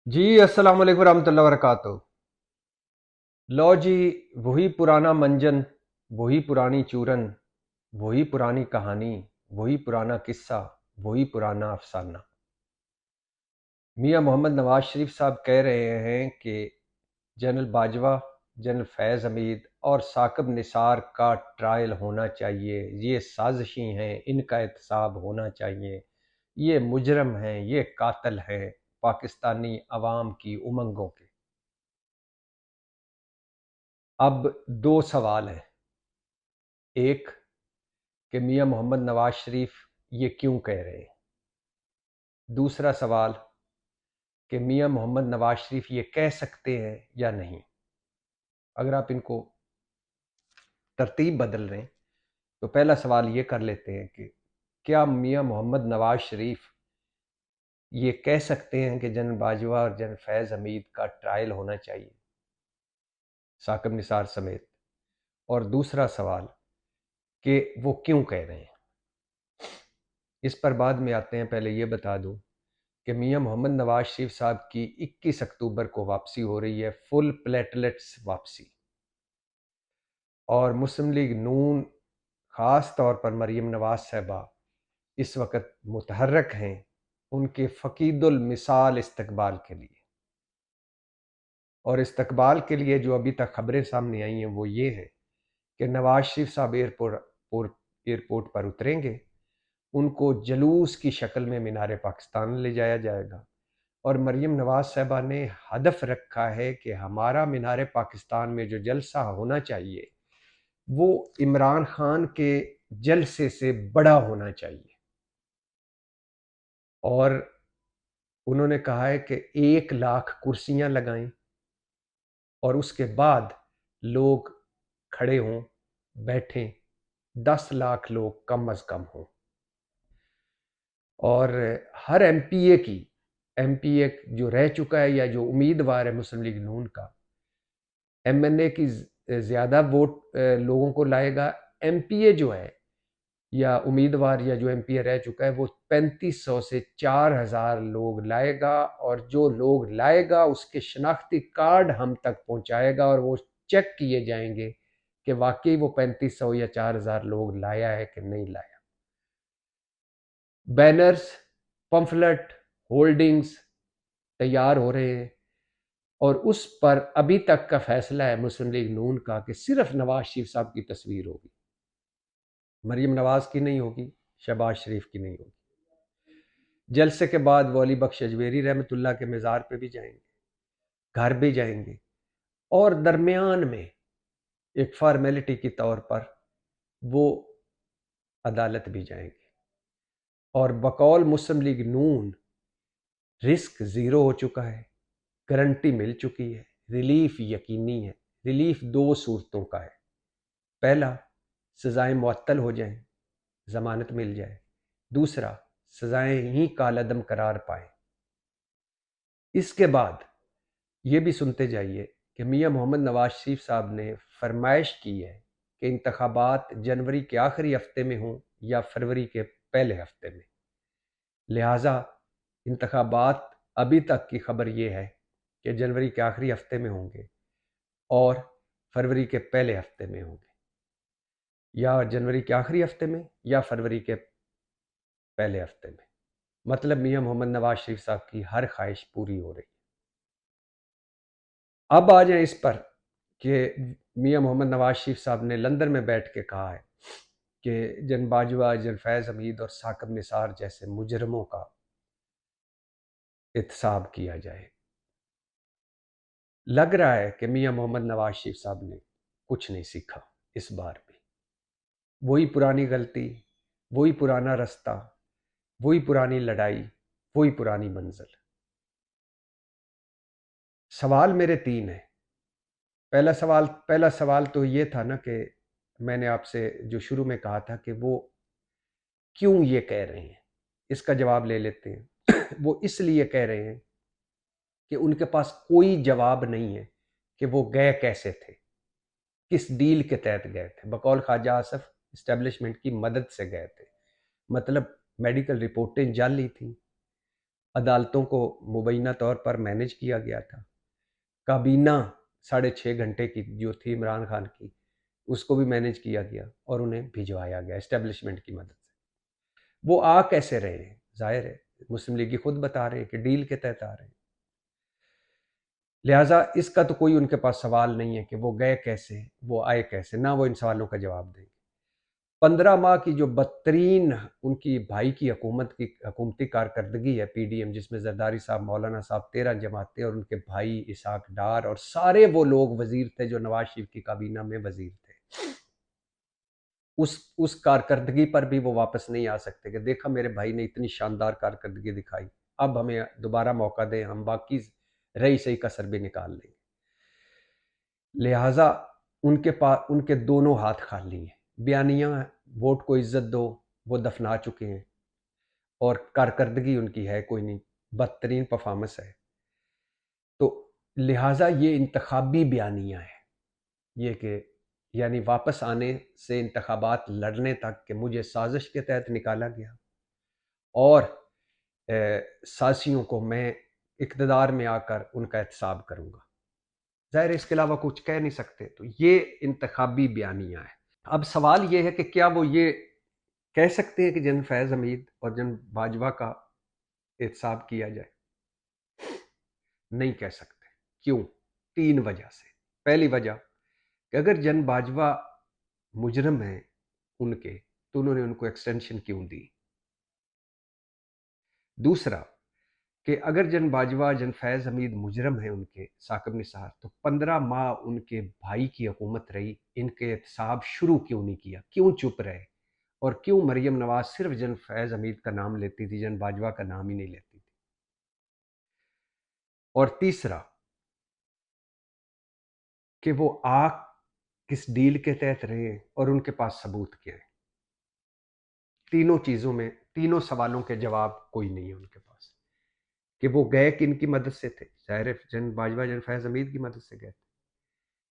जी अस्सलाम वालेकुम रहमतुल्लाहि व बरकातुहू। लो जी, वही पुराना मंजन, वही पुरानी चूरन, वही पुरानी कहानी, वही पुराना किस्सा, वही पुराना अफसाना। मियाँ मोहम्मद नवाज शरीफ साहब कह रहे हैं कि जनरल बाजवा, जनरल फैज़ हमीद और साकिब निसार का ट्रायल होना चाहिए। ये साजिशी हैं, इनका एहतसाब होना चाहिए। ये मुजरम हैं, ये कातिल हैं पाकिस्तानी अवाम की उमंगों के। अब दो सवाल हैं। एक, कि मियाँ मोहम्मद नवाज शरीफ ये क्यों कह रहे हैं। दूसरा सवाल, कि मियाँ मोहम्मद नवाज शरीफ ये कह सकते हैं या नहीं। अगर आप इनको तरतीब बदल रहे हैं तो पहला सवाल ये कर लेते हैं कि क्या मियाँ मोहम्मद नवाज शरीफ ये कह सकते हैं कि जनरल बाजवा और जनरल फैज़ हमीद का ट्रायल होना चाहिए, साकिब निसार समेत। और दूसरा सवाल, कि वो क्यों कह रहे हैं। इस पर बाद में आते हैं। पहले ये बता दूं कि मियाँ मोहम्मद नवाज शरीफ साहब की 21 अक्टूबर को वापसी हो रही है, फुल प्लेटलेट्स वापसी। और मुस्लिम लीग नून, ख़ास तौर पर मरीम नवाज साहबा इस वक्त मुतहर्रक हैं उनके फ़कीदुल मिसाल इस्तकबाल के लिए। और इस्तकबाल के लिए जो अभी तक खबरें सामने आई हैं वो ये है कि नवाज शरीफ साहब एयरपोर्ट पर उतरेंगे, उनको जलूस की शक्ल में मीनार पाकिस्तान ले जाया जाएगा। और मरीम नवाज साहबा ने हदफ रखा है कि हमारा मीनार पाकिस्तान में जो जलसा होना चाहिए वो इमरान खान के जलसे से बड़ा होना चाहिए। और उन्होंने कहा है कि 1 लाख कुर्सियां लगाएं और उसके बाद लोग खड़े हों, बैठें, 10 लाख लोग कम अज कम हों। और हर एमपीए जो रह चुका है या जो उम्मीदवार है मुस्लिम लीग नून का, एमएनए की ज़्यादा वोट लोगों को लाएगा। एमपीए जो है या उम्मीदवार या जो एमपीए रह चुका है वो 3500 से 4000 लोग लाएगा। और जो लोग लाएगा उसके शनाख्ती कार्ड हम तक पहुंचाएगा और वो चेक किए जाएंगे कि वाकई वो 3500 या 4000 लोग लाया है कि नहीं लाया। बैनर्स, पंफलेट, होल्डिंग्स तैयार हो रहे हैं। और उस पर अभी तक का फैसला है मुस्लिम लीग नून का कि सिर्फ नवाज शरीफ साहब की तस्वीर होगी, मरीम नवाज की नहीं होगी, शहबाज शरीफ की नहीं होगी। जलसे के बाद वो अली बख्श अजमेरी रहमतुल्लाह के मज़ार पे भी जाएंगे, घर भी जाएंगे, और दरमियान में एक फॉर्मेलिटी के तौर पर वो अदालत भी जाएंगे। और बकौल मुस्लिम लीग नून रिस्क ज़ीरो हो चुका है, गारंटी मिल चुकी है, रिलीफ यकीनी है। रिलीफ दो सूरतों का है। पहला, सज़ाएं मुअत्तल हो जाएं, ज़मानत मिल जाए। दूसरा, सज़ाएं ही कालअदम करार पाएं। इसके बाद ये भी सुनते जाइए कि मियाँ मोहम्मद नवाज शरीफ साहब ने फरमाइश की है कि इंतखाबात जनवरी के आखिरी हफ्ते में हों या फरवरी के पहले हफ्ते में। लिहाजा इंतखाबात अभी तक की खबर ये है कि जनवरी के आखिरी हफ्ते में होंगे और फरवरी के पहले हफ्ते में होंगे, या जनवरी के आखिरी हफ्ते में या फरवरी के पहले हफ्ते में। मतलब मियाँ मोहम्मद नवाज शरीफ साहब की हर ख्वाहिश पूरी हो रही है। अब आ जाए इस पर कि मियाँ मोहम्मद नवाज शरीफ साहब ने लंदन में बैठ के कहा है कि जन बाजवा, जन फैज़ हमीद और साकिब निसार जैसे मुजरमों का एहतसाब किया जाए। लग रहा है कि मियाँ मोहम्मद नवाज शरीफ साहब ने कुछ नहीं सीखा इस बार भी। वही पुरानी गलती, वही पुराना रास्ता, वही पुरानी लड़ाई, वही पुरानी मंजिल। सवाल मेरे तीन हैं। पहला सवाल तो ये था ना कि मैंने आपसे जो शुरू में कहा था कि वो क्यों ये कह रहे हैं, इसका जवाब ले लेते हैं। वो इसलिए कह रहे हैं कि उनके पास कोई जवाब नहीं है कि वो गए कैसे थे, किस डील के तहत गए थे। बकौल ख्वाजा आसफ इस्टेब्लिशमेंट की मदद से गए थे। मतलब मेडिकल रिपोर्टें जाली थी, अदालतों को मुबैना तौर पर मैनेज किया गया था। काबीना 6.5 घंटे की जो थी इमरान खान की, उसको भी मैनेज किया गया और उन्हें भिजवाया गया एस्टेब्लिशमेंट की मदद से। वो आ कैसे रहे हैं? जाहिर है मुस्लिम लीग खुद बता रहे हैं कि डील के तहत आ रहे हैं। लिहाजा इसका तो कोई उनके पास सवाल नहीं है कि वो गए कैसे, वो आए कैसे, ना वो इन सवालों का जवाब देंगे। 15 माह की जो बदतरीन उनकी भाई की हुकूमती कारकर्दगी है पीडीएम, जिसमें जरदारी साहब, मौलाना साहब, 13 जमातें और उनके भाई इसाक डार और सारे वो लोग वजीर थे जो नवाज शरीफ की काबीना में वजीर थे। उस कारकर्दगी पर भी वो वापस नहीं आ सकते कि देखा मेरे भाई ने इतनी शानदार कारकर्दगी दिखाई, अब हमें दोबारा मौका दें, हम बाकी रही सही कसर भी निकाल लेंगे। लिहाजा उनके पास उनके दोनों हाथ खाली हैं। बयानियां वोट को इज्जत दो वो दफना चुके हैं और कारकर्दगी उनकी है कोई नहीं, बदतरीन परफॉर्मेंस है। तो लिहाजा ये इंतखाबी बयानियां हैं, ये कि यानी वापस आने से इंतखाबात लड़ने तक कि मुझे साजिश के तहत निकाला गया और साजियों को मैं इक़्तिदार में आकर उनका एहतसाब करूँगा। ज़ाहिर है इसके अलावा कुछ कह नहीं सकते। तो ये इंतखाबी बयानियाँ हैं। अब सवाल ये है कि क्या वो ये कह सकते हैं कि जन फैज़ हमीद और जन बाजवा का एहतसाब किया जाए? नहीं कह सकते। क्यों? 3 वजह से। पहली वजह कि अगर जन बाजवा मुजरम हैं उनके, तो उन्होंने उनको एक्सटेंशन क्यों दी? दूसरा कि अगर जन बाजवा, जन फैज़ हमीद मुजरम हैं उनके, साकिब निसार, तो 15 माह उनके भाई की हुकूमत रही, इनके एहतसाब शुरू क्यों नहीं किया? क्यों चुप रहे? और क्यों मरियम नवाज सिर्फ जन फैज़ हमीद का नाम लेती थी, जन बाजवा का नाम ही नहीं लेती थी? और तीसरा कि वो आ किस डील के तहत रहे और उनके पास सबूत क्या है? तीनों चीज़ों में, तीनों सवालों के जवाब कोई नहीं है उनके पास। कि वो गए किन की मदद से थे? ज़ाहिर है जन बाजवा, जन फैज़ हमीद की मदद से गए थे।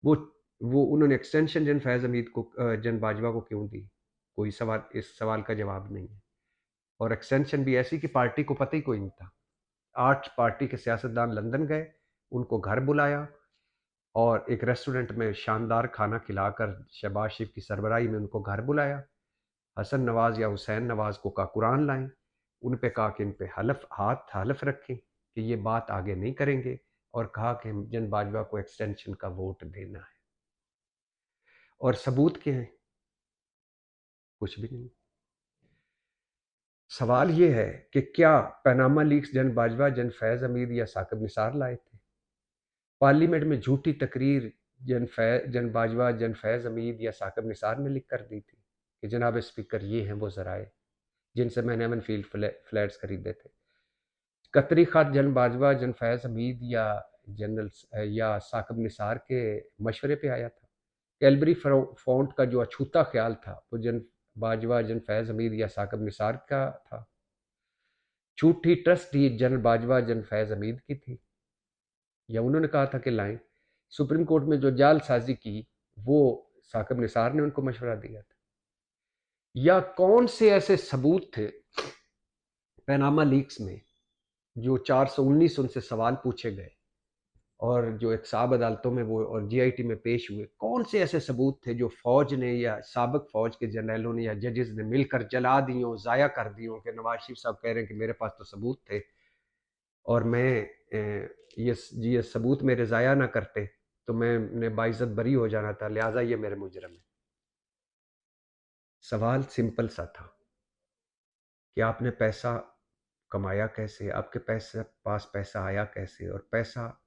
वो वो उन्होंने एक्सटेंशन जन फैज़ हमीद को, जन बाजवा को क्यों दी? कोई सवाल, इस सवाल का जवाब नहीं है। और एक्सटेंशन भी ऐसी कि पार्टी को पता ही कोई नहीं था। 8 पार्टी के सियासतदान लंदन गए, उनको घर बुलाया और एक रेस्टोरेंट में शानदार खाना खिलाकर शहबाज शरीफ की सरबराही में उनको घर बुलाया। हसन नवाज या हुसैन नवाज को कहा कुरान लाएं, उन पे कहा कि इन पे हलफ रखें कि ये बात आगे नहीं करेंगे, और कहा कि जन बाजवा को एक्सटेंशन का वोट देना है। और सबूत क्या है? कुछ भी नहीं। सवाल ये है कि क्या पनामा लीक्स जन बाजवा, जन फैज़ हमीद या साकिब निसार लाए थे? पार्लियामेंट में झूठी तकरीर जन बाजवा, जन फैज़ हमीद या साकिब निसार ने लिख कर दी थी कि जनाब स्पीकर ये हैं वो ज़राए जिनसे मैंने अमन फील्ड फ्लैट्स खरीदे थे। कतरी ख़त जन बाजवा, जन फैज़ हमीद या जनरल या साकिब निसार के मशवरे पे आया था? कैलबरी फ़ॉन्ट का जो अछूता ख्याल था वो जन बाजवा, जन फैज़ हमीद या साकिब निसार का था? झूठी ट्रस्ट डीड जनरल बाजवा, जन फैज़ हमीद की थी, या उन्होंने कहा था कि लाएं? सुप्रीम कोर्ट में जो जालसाजी की वो साकिब निसार ने उनको मशवरा दिया था? या कौन से ऐसे सबूत थे पैनामा लीक्स में जो 419 उनसे सवाल पूछे गए और जो एहतसाब अदालतों में वो और जीआईटी में पेश हुए, कौन से ऐसे सबूत थे जो फौज ने या साबिक फौज के जनरलों ने या जजेस ने मिलकर जला दियों, ज़ाया कर दियों? कि नवाज शरीफ साहब कह रहे हैं कि मेरे पास तो सबूत थे और ये सबूत मेरे ज़ाया ना करते तो मैंने बाइज्जत बरी हो जाना था, लिहाजा ये मेरे मुजरम है। सवाल सिंपल सा था कि आपने पैसा कमाया कैसे, आपके पास पैसा आया कैसे, और पैसा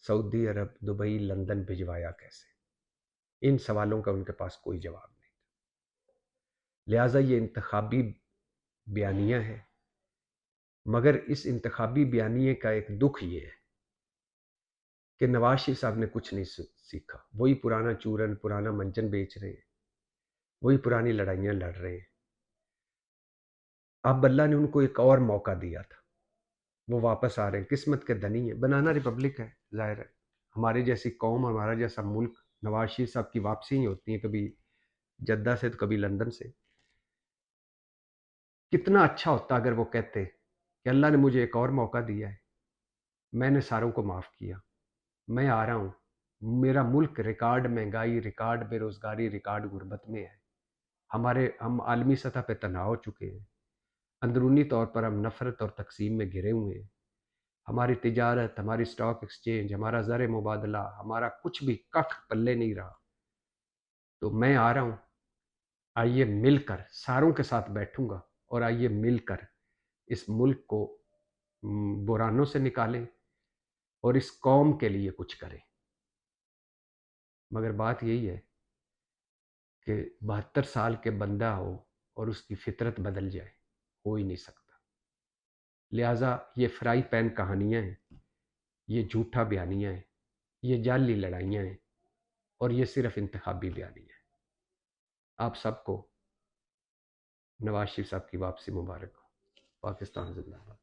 सऊदी अरब, दुबई, लंदन भिजवाया कैसे? इन सवालों का उनके पास कोई जवाब नहीं। लिहाजा ये इंतखाबी बयानिया है। मगर इस इंतखाबी बयानिए का एक दुख ये है कि नवाज शरीफ साहब ने कुछ नहीं सीखा। वही पुराना चूरन, पुराना मंचन बेच रहे हैं, वही पुरानी लड़ाइयाँ लड़ रहे हैं। अब अल्लाह ने उनको एक और मौका दिया था, वो वापस आ रहे हैं, किस्मत के धनी है, बनाना रिपब्लिक है। जाहिर है हमारी जैसी कौम, हमारा जैसा मुल्क, नवाज शरीफ साहब की वापसी ही होती है, कभी जद्दा से तो कभी लंदन से। कितना अच्छा होता अगर वो कहते कि अल्लाह ने मुझे एक और मौका दिया है, मैंने सारों को माफ़ किया, मैं आ रहा हूँ, मेरा मुल्क रिकॉर्ड महंगाई, रिकॉर्ड बेरोज़गारी, रिकॉर्ड गुर्बत में है। हम आलमी सतह पे तनाव हो चुके हैं, अंदरूनी तौर पर हम नफ़रत और तक़सीम में घिरे हुए हैं। हमारी तिजारत, हमारी स्टॉक एक्सचेंज, हमारा ज़र मुबादला, हमारा कुछ भी कख पल्ले नहीं रहा। तो मैं आ रहा हूँ, आइए मिलकर सारों के साथ बैठूंगा और आइए मिलकर इस मुल्क को बुरानों से निकालें और इस कौम के लिए कुछ करें। मगर बात यही है कि 72 साल के बंदा हो और उसकी फितरत बदल जाए, हो ही नहीं सकता। लिहाजा ये फ्राई पैन कहानियाँ हैं, ये झूठा बयानियाँ हैं, ये जाली लड़ाइयाँ हैं और ये सिर्फ इंतखाबी बयानियाँ हैं। आप सबको नवाज शरीफ साहब की वापसी मुबारक हो। पाकिस्तान जिंदाबाद।